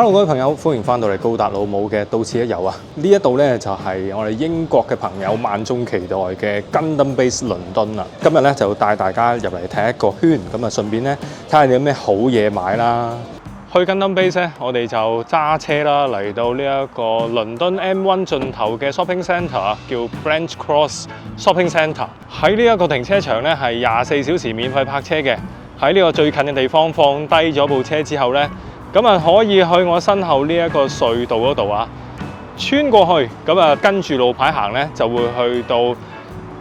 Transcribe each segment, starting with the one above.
Hello， 各位朋友，歡迎翻到嚟高達老母嘅到此一遊啊！呢一度呢，就係我哋英國嘅朋友萬眾期待嘅 Gundam Base 倫敦啦。今日呢，就帶大家入嚟睇一個圈，咁啊順便呢，睇下有咩好嘢買啦。去 Gundam Base 呢，我哋就揸車啦，嚟到呢一個倫敦 M1 盡頭嘅 shopping centre 叫 Branch Cross Shopping Centre。喺呢一個停車場呢，係24小時免費泊車嘅。喺呢個最近嘅地方放低咗部車之後呢，咁啊可以去我身後呢一個隧道嗰度啊，穿過去，咁啊跟住路牌行呢，就會去到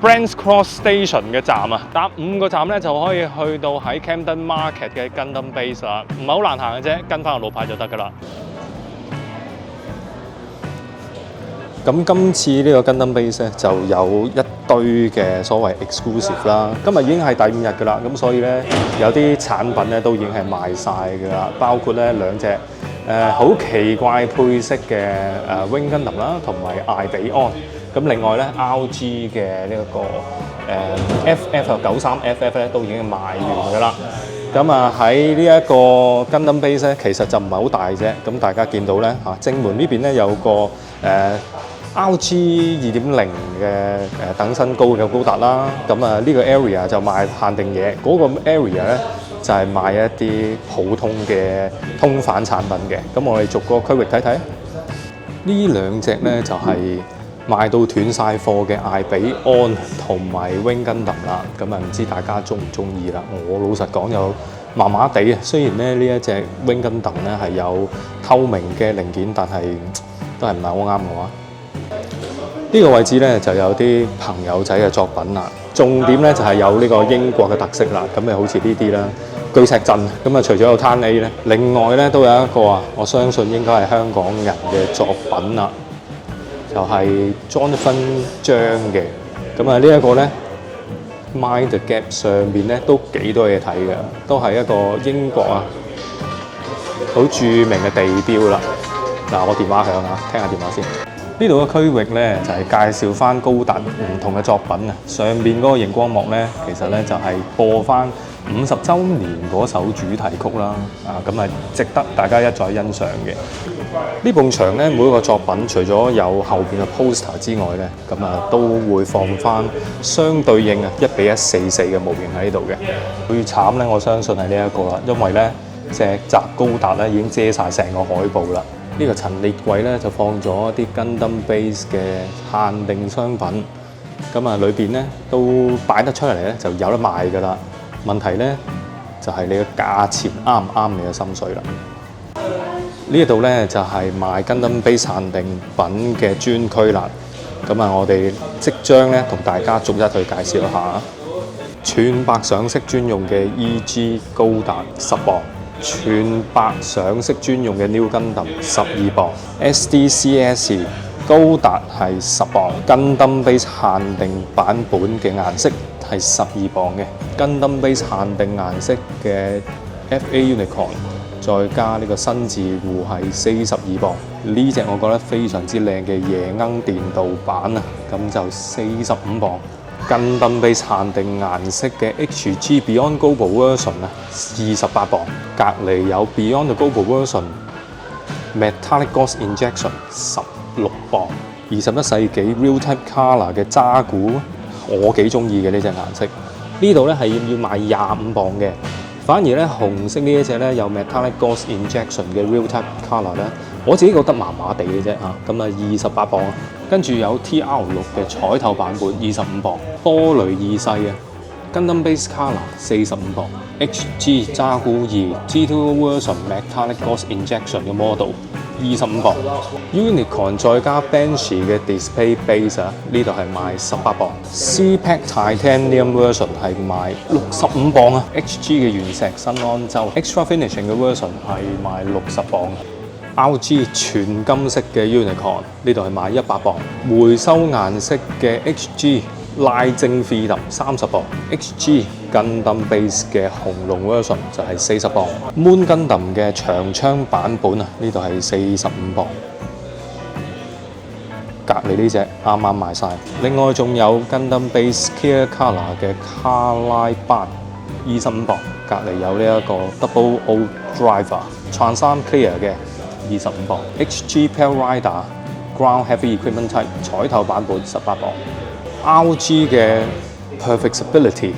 Branch Cross Station 嘅站啊，搭5個站呢，就可以去到喺 Camden Market 嘅 Gundam Base 啦，唔係好難行嘅啫，跟翻個路牌就得噶啦。咁今次呢個 Gundam Base 咧就有一堆嘅所謂 exclusive 啦，今日已經係第5日㗎啦，咁所以咧有啲產品咧都已經係賣晒㗎啦，包括咧2隻好奇怪配色嘅Wing Gundam 啦，同埋艾比安。咁另外咧 RG 嘅呢一個FF93FF 咧都已經賣完㗎啦。咁啊喺呢一個 Gundam Base 咧其實就唔係好大啫，咁大家見到咧嚇正門呢邊咧有個RG 2.0嘅等身高嘅高達啦，咁啊呢個 area 就賣限定嘢，嗰個 area 咧就係賣一啲普通嘅通販產品嘅。咁我哋逐個區域睇睇，呢2隻咧就係賣到斷晒貨嘅艾比安同埋 Wing Gundam啦。咁啊唔知大家中唔中意啦？我老實講又麻麻地啊。雖然咧呢一隻 Wing Gundam咧係有透明嘅零件，但係都係唔係好啱我啊。呢個位置咧就有啲朋友仔嘅作品啦，重點咧就係有呢個英國嘅特色啦，咁好似呢啲啦，巨石陣咁啊，除咗有攤 A 咧，另外咧都有一個啊，我相信應該係香港人嘅作品啦，就係 Jonathan 張嘅，咁啊呢一個咧 Mind the Gap 上邊咧都幾多嘢睇嘅，都係一個英國啊好著名嘅地標啦。嗱，我電話響啊，聽下電話先。呢度嘅區域咧就係介紹翻高達唔同嘅作品啊。上邊嗰個熒光幕咧，其實咧就係播翻50週年嗰首主題曲啦。咁啊值得大家一再欣賞嘅。呢埲牆咧每個作品除咗有後邊嘅 poster 之外咧，咁啊都會放翻相對應啊1:1:44嘅模型喺度嘅。最慘咧，我相信係呢一個啦，因為咧隻集高達咧已經遮晒成個海報啦。呢個陳列櫃咧就放咗一啲 Gundam Base 嘅限定商品，咁啊裏邊咧都擺得出嚟咧就有得賣㗎啦。問題咧就係你嘅價錢啱唔啱你嘅心水啦。呢一度咧就係賣 Gundam Base 限定品嘅專區啦。咁啊，我哋即將咧同大家逐一去介紹一下。全白上色專用嘅 EG 高達10磅。全白上色專用嘅 New Gundam 12磅 ，SDCS 高達係10磅 ，Gundam Base 限定版本嘅顏色係12磅嘅 ，Gundam Base 限定顏色嘅 FA Unicorn 再加呢個新字戶係42磅，呢隻我覺得非常之靚嘅夜鶯電導版啊，咁就45磅。Gundam Base 限定顏色嘅 HG Beyond Global Version 啊，28磅。隔離有 Beyond Global Version Metallic Ghost Injection 16磅。21世紀 Real Type Color 嘅渣古，我幾中意嘅呢隻顏色。呢度咧係要賣25磅嘅，反而咧紅色呢一隻咧有 Metallic Ghost Injection 嘅 Real Type Color 咧，我自己覺得麻麻地嘅啫嚇，咁啊28磅啊。跟住有 TR6 嘅彩透版本25磅，波雷2世啊 ，Gundam Base Color 45磅 ，HG 渣古2 G2 Version Metallic Ghost Injection 嘅 model 25磅 ，Unicorn 再加 Banshee 嘅 Display Base 啊，呢度係賣18磅 ，CPAC Titanium Version 係賣65磅啊 ，HG 嘅原石新安州 Extra Finishing 嘅 Version 係賣60磅。RG 全金色嘅 Unicorn 呢度係賣100磅，回收顏色嘅 HG 拉正 Freedom 30磅 ，HG Gundam Base 嘅紅龍 version 就係40磅 ，Moon Gundam 嘅長槍版本啊，呢度係45磅。隔離呢隻啱啱賣晒，另外仲有 Gundam Base Clear Color 嘅卡拉班25磅，隔離有呢一個 Double O Driver 橙衫 Clear 嘅。25磅。HG Pale Rider Ground Heavy Equipment Type 彩透版本18磅。RG 嘅 Perfectibility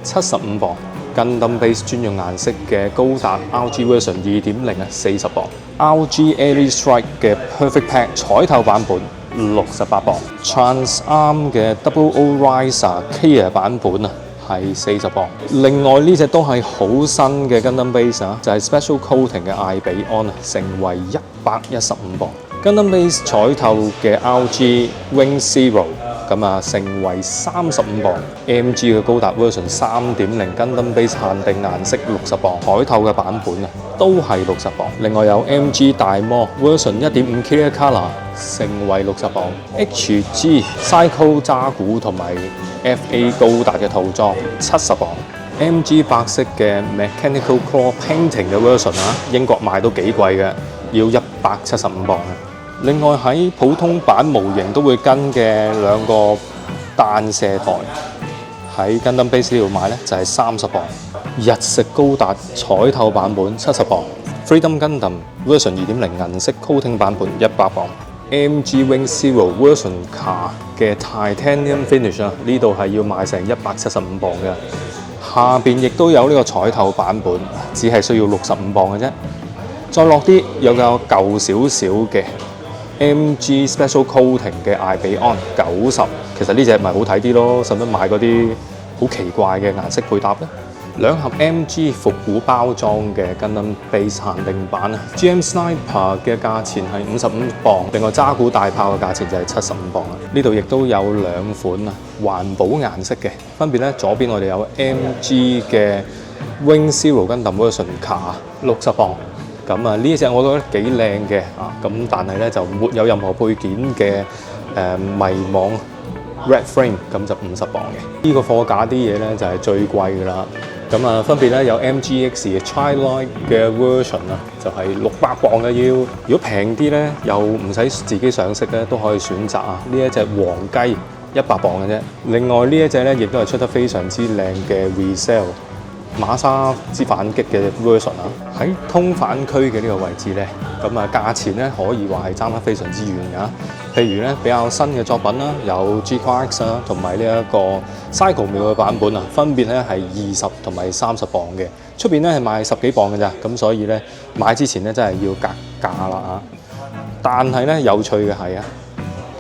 75磅。Gundam Base 專用顏色嘅高達 RG Version 2.0啊40磅。RG Elite Strike 嘅 Perfect Pack 彩透版本68磅。Trans Arm 嘅 Double O Riser Kia 版本啊係40磅。另外呢隻都係好新嘅 Gundam Base 啊，就係 Special Coating 嘅艾比安啊，成為115磅。Gundam Base 彩透嘅 RG Wing Zero 咁啊，成為35磅。MG 嘅高達 Version 3.0 Gundam Base 限定顏色60磅，彩透嘅版本啊都係60磅。另外有 MG 大魔 Version 1.5 Clear Color 成為60磅。HG Psycho 渣古同埋 FA 高達嘅套裝70磅。MG 白色嘅 Mechanical Claw Painting 嘅 Version 啊，英國賣都幾貴嘅，要175磅啊。另外喺普通版模型都會跟嘅兩個彈射台喺 Gundam Base 呢度買咧就係30磅。日式高達彩透版本70磅。Freedom Gundam Version 2.0 銀色 Coating 版本100磅。MG Wing Zero Version 卡嘅 Titanium Finish 啊，呢度係要賣成175磅嘅。下邊亦都有呢個彩透版本，只係需要65磅嘅啫。再落啲有個舊少少嘅 MG Special Coating 嘅艾比安90，其實呢隻咪好睇啲咯，使乜買嗰啲好奇怪嘅顏色配搭咧？兩盒 MG 復古包裝嘅 Gundam Base 限定版啊 ，GM Sniper 嘅價錢係55磅，另外渣古大炮嘅價錢就係75磅啊。呢度亦都有兩款啊環保顏色嘅，分別咧左邊我哋有 MG 嘅 Wing Zero Gundam Version 卡60磅。咁啊，呢一隻我覺得幾靚嘅啊，咁但係咧就沒有任何配件嘅迷網 Red Frame， 咁就50磅嘅。呢個貨架啲嘢咧就係最貴㗎啦。咁啊，分別咧有 MGX 嘅 Tri-Light 嘅 version 啊，就係600磅嘅要。如果平啲咧，又唔使自己上色咧，都可以選擇啊。呢一隻黃雞100磅嘅啫。另外呢一隻咧，亦都係出得非常之靚嘅 Resale。馬莎之反擊嘅 version 啊，喺通反區嘅呢個位置咧，咁啊價錢咧可以話係爭得非常之遠㗎。譬如咧比較新嘅作品啦，有 G-X 啦，同埋呢一個 Cycle 秒嘅版本啊，分別咧係20同埋30磅嘅，出邊咧係賣10幾磅嘅咋，咁所以咧買之前咧真係要格價啦啊！但係咧有趣嘅係啊，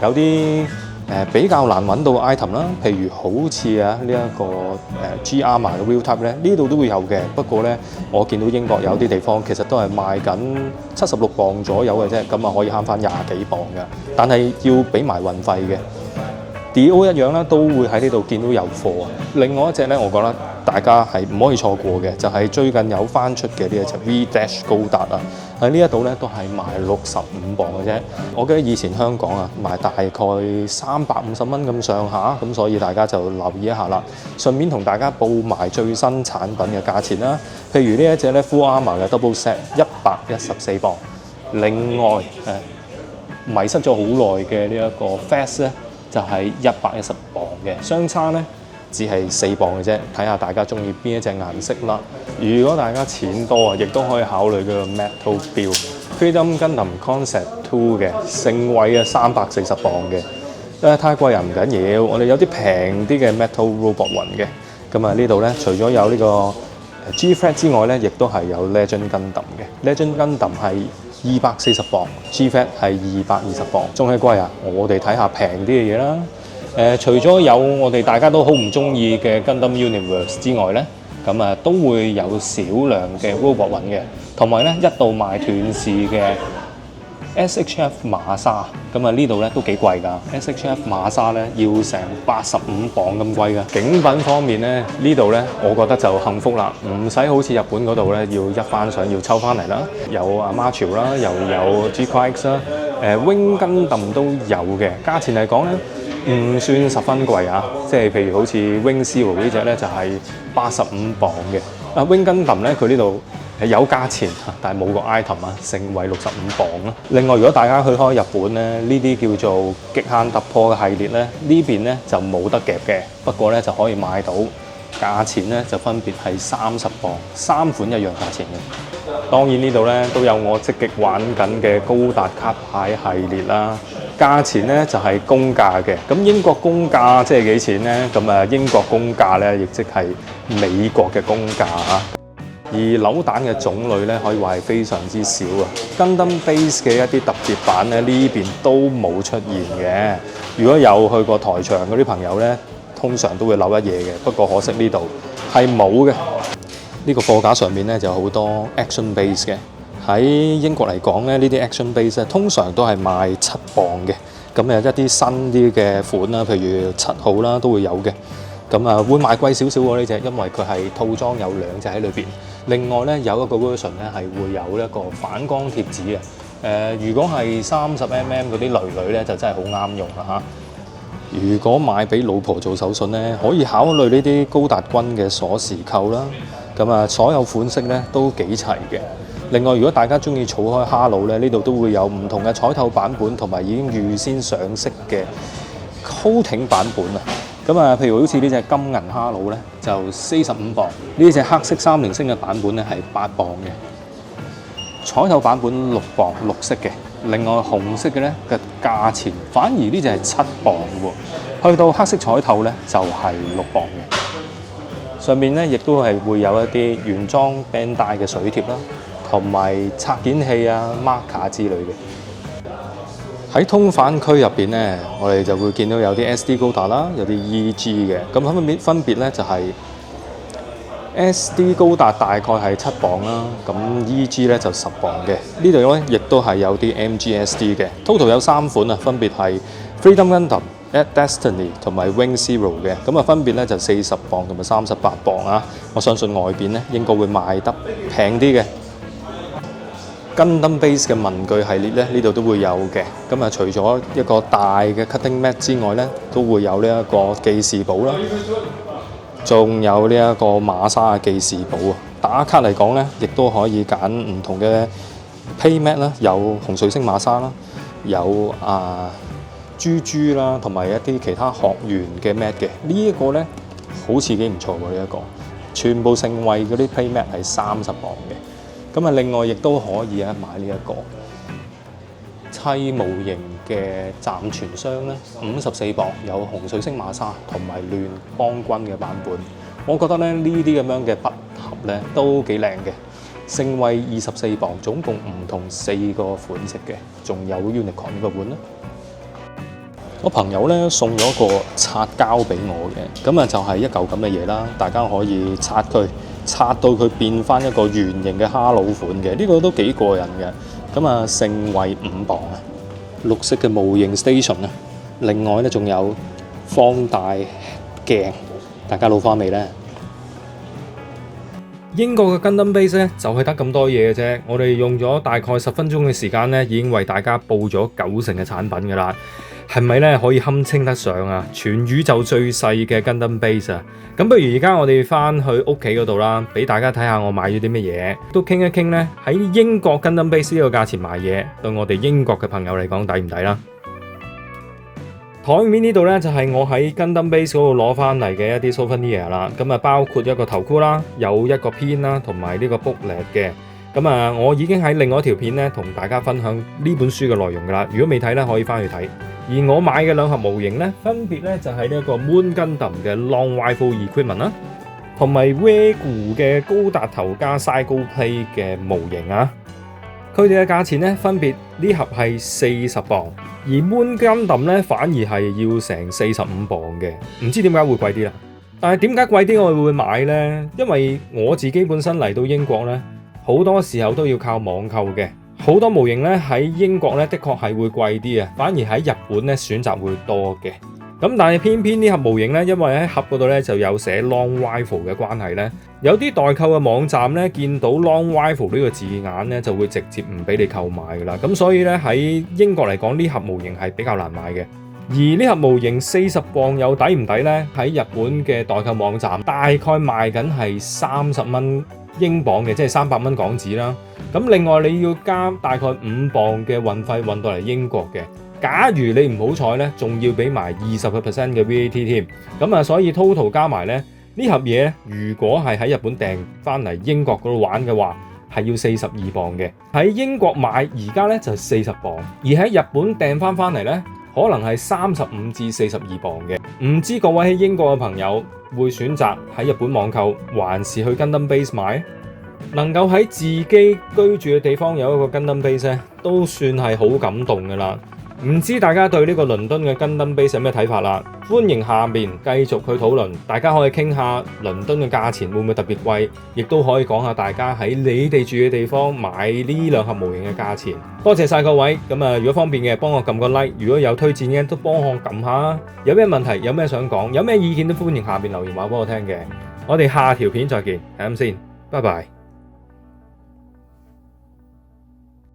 有啲比較難揾到 item 啦，譬如好似啊呢一個G Armor 嘅 Wheel Type 咧，呢度都會有嘅。不過咧，我見到英國有啲地方其實都係賣緊76磅左右嘅啫，咁啊可以慳翻20幾磅嘅。但係要俾埋運費嘅。D.O 一樣啦，都會喺呢度見到有貨啊。另外一隻咧，我覺得大家係唔可以錯過嘅，就係最近有翻出嘅呢一隻 V-Dash 高達啊。喺呢一度咧都係賣65磅嘅啫。我記得以前香港啊賣大概350蚊咁上下，咁所以大家就留意一下啦。順便同大家報埋最新產品嘅價錢啦。譬如呢一隻咧 Full Armor 嘅 Double Set 114磅。另外迷失咗好耐嘅呢一個 Fast 咧，就係110磅嘅，相差咧只係4磅嘅啫。睇下大家中意邊一隻顏色啦。如果大家錢多啊，亦都可以考慮嗰個 Metal Build Freedom Gundam Concept 2嘅，成位啊340磅嘅。太貴又唔緊要，我哋有啲平啲嘅 Metal Robot 雲嘅。咁啊呢度咧，除咗有呢個 G-Fret 之外咧，亦都係有 Legend Gundam 嘅。Legend Gundam 係240磅 ，G-Fret 係220磅，仲係貴啊！我哋睇下平啲嘅嘢啦。除咗有我哋大家都好唔中意嘅 Gundam Universe 之外咧，咁啊都會有少量嘅 Robot 雲嘅，同埋咧一度賣斷市嘅 SHF 馬莎。咁啊呢度咧都幾貴㗎 ，SHF 馬莎咧要成85磅咁貴㗎。景品方面咧，呢度咧我覺得就幸福啦，唔使好似日本嗰度咧要一翻相要抽翻嚟啦，有阿 Marshall 啦，又有 G-X 啦，Wing Gundam 都有嘅。價錢嚟講咧，唔算十分貴啊，即係譬如好似 Wing Zero 呢隻咧就係85磅嘅。Wing Gundam咧佢呢度有價錢，但係冇個 item 啊，成為65磅啦。另外，如果大家去開日本咧，呢啲叫做極限突破嘅系列咧，呢邊咧就冇得夾嘅，不過咧就可以買到價錢咧就分別係30磅，3款一樣價錢嘅。當然呢度咧都有我積極玩緊嘅高達卡牌系列啦。價錢咧就係公價嘅。咁英國公價即係幾錢咧？咁英國公價咧亦即係美國嘅公價啊。而扭蛋嘅種類咧可以話係非常之少啊。Gundam Base 嘅一啲特別版咧呢邊都冇出現嘅。如果有去過台場嗰啲朋友咧，通常都會扭一嘢嘅。不過可惜呢度係冇嘅。呢個貨架上面咧就有好多 Action Base 嘅。喺英國嚟講咧，呢啲 Action Base 咧通常都係賣7磅嘅。咁一啲新啲嘅款啦，譬如7號啦都會有嘅。咁會賣貴少少喎呢隻，因為佢係套裝有2隻喺裏邊。另外咧有一個 version 咧係會有一個反光貼紙嘅。如果係30mm 嗰啲女咧就真係好啱用啦嚇。如果買俾老婆做手信咧，可以考慮呢啲高達軍嘅鎖匙扣啦。咁所有款式咧都幾齊嘅。另外，如果大家中意儲開哈魯咧，呢度都會有唔同嘅彩透版本，同埋已經預先上色嘅 coating 版本啊。咁譬如好似呢隻金銀哈魯咧，就45磅；呢隻黑色3連星嘅版本咧係8磅嘅。彩透版本6磅，綠色嘅。另外紅色嘅咧嘅價錢，反而呢隻係7磅喎。去到黑色彩透咧就係6磅嘅。上面咧亦都係會有一啲原裝 band 帶嘅水貼啦，同埋拆件器啊、marker 之類嘅。喺通販區入邊咧，我哋就會見到有啲 SD 高達啦，有啲 EG 嘅。咁分別咧就係 SD 高達大概係7磅啦，咁 EG 咧就10磅嘅。呢度咧亦都係有啲 MGSD 嘅。Total 有3款啊，分別係 Freedom Gundam、At Destiny 同埋 Wing Zero 嘅。咁分別咧就40磅同埋38磅啊。我相信外邊咧應該會賣得平啲嘅。Gundam Base 嘅文具系列咧，呢度都會有嘅。咁除咗一個大嘅 cutting mat 之外咧，都會有呢一個記事簿啦，仲有呢一個馬莎嘅記事簿啊。打卡嚟講咧，亦都可以揀唔同嘅 pay mat 啦，有紅水星馬莎啦，有豬豬啦，同埋一啲其他學員嘅 mat 嘅。呢一個咧好似幾唔錯喎，呢一個全部盛惠嗰啲 pay mat 係30磅嘅。咁另外亦都可以買呢一個砌模型嘅暫存箱咧，54磅，有紅水星馬莎同埋聯邦軍嘅版本。我覺得咧呢啲咁樣嘅筆盒咧都幾靚嘅，盛惠24磅，總共唔同4個款式嘅，仲有 Unicorn 呢個款啦。我朋友咧送咗個擦膠俾我嘅，咁就係一嚿咁嘅嘢啦，大家可以擦佢。擦到佢變翻一個圓形嘅哈魯款嘅，呢個都幾過癮嘅。咁盛惠5磅啊，綠色嘅模型 station 啊。另外咧仲有放大鏡，大家老花未呢？英國嘅 Gundam Base 咧就係得咁多嘢嘅啫。我哋用咗大概10分鐘嘅時間咧，已經為大家報咗90%嘅產品㗎啦。係咪咧可以堪稱得上啊全宇宙最細嘅 Gundam Base 啊？咁不如而家我哋翻去屋企嗰度啦，俾大家睇下我買咗啲乜嘢，都傾一傾咧喺英國 Gundam Base 呢個價錢買嘢，對我哋英國嘅朋友嚟講抵唔抵啦？台面呢度咧就係我喺 Gundam Base 嗰度攞翻嚟嘅一啲 souvenir 啦，咁包括一個頭箍啦，有一個片啦，同埋呢個 booklet 嘅。咁我已經喺另外一條片咧同大家分享呢本書嘅內容噶啦，如果未睇咧可以翻去睇。而我買嘅2盒模型咧，分別咧就係呢一個 Moon Gundam 嘅 Long Rifle Equipment 啦，同埋 Wagyu 嘅高達頭加 Cycle Plate 嘅模型啊。佢哋嘅價錢咧分別呢盒係40磅，而 Moon Gundam咧反而係要成45磅嘅，唔知點解會貴啲啦。但係點解貴啲我會買呢？因為我自己本身嚟到英國咧，好多時候都要靠網購嘅。好多模型咧喺英國咧的確係會貴啲啊，反而喺日本咧選擇會多嘅。咁但係偏偏呢盒模型咧，因為喺盒嗰度咧就有寫 Long Rifle 嘅關係咧，有啲代購嘅網站咧見到 Long Rifle 呢個字眼咧就會直接唔俾你購買噶啦。咁所以咧喺英國嚟講呢盒模型係比較難買嘅。而呢盒模型40磅又抵唔抵呢？喺日本嘅代購網站大概賣緊係30蚊英鎊嘅，即係300蚊港紙啦。咁另外你要加大概5磅嘅運費運到嚟英國嘅。假如你唔好彩呢，仲要俾埋20% 嘅 VAT 添。咁所以 total 加埋呢，呢盒嘢如果係喺日本訂翻嚟英國嗰度玩嘅話，係要42磅嘅。喺英國買而家咧就40磅，而喺日本訂翻嚟咧，可能係35至42磅嘅。唔知各位喺英國嘅朋友會選擇喺日本網購，還是去 Gundam Base 買？能夠喺自己居住嘅地方有一個 Gundam Base 咧，都算係好感動㗎啦。唔知大家對呢個倫敦嘅 Gundam Base 有咩睇法啦？歡迎下面繼續去討論，大家可以傾下倫敦嘅價錢會唔會特別貴，亦都可以講下大家喺你哋住嘅地方買呢兩盒模型嘅價錢。多謝晒各位，咁如果方便嘅幫我撳個 like， 如果有推薦嘅都幫我撳下。有咩問題，有咩想講，有咩意見都歡迎下面留言話俾我聽嘅。我哋下條片再見，係咁先，拜拜。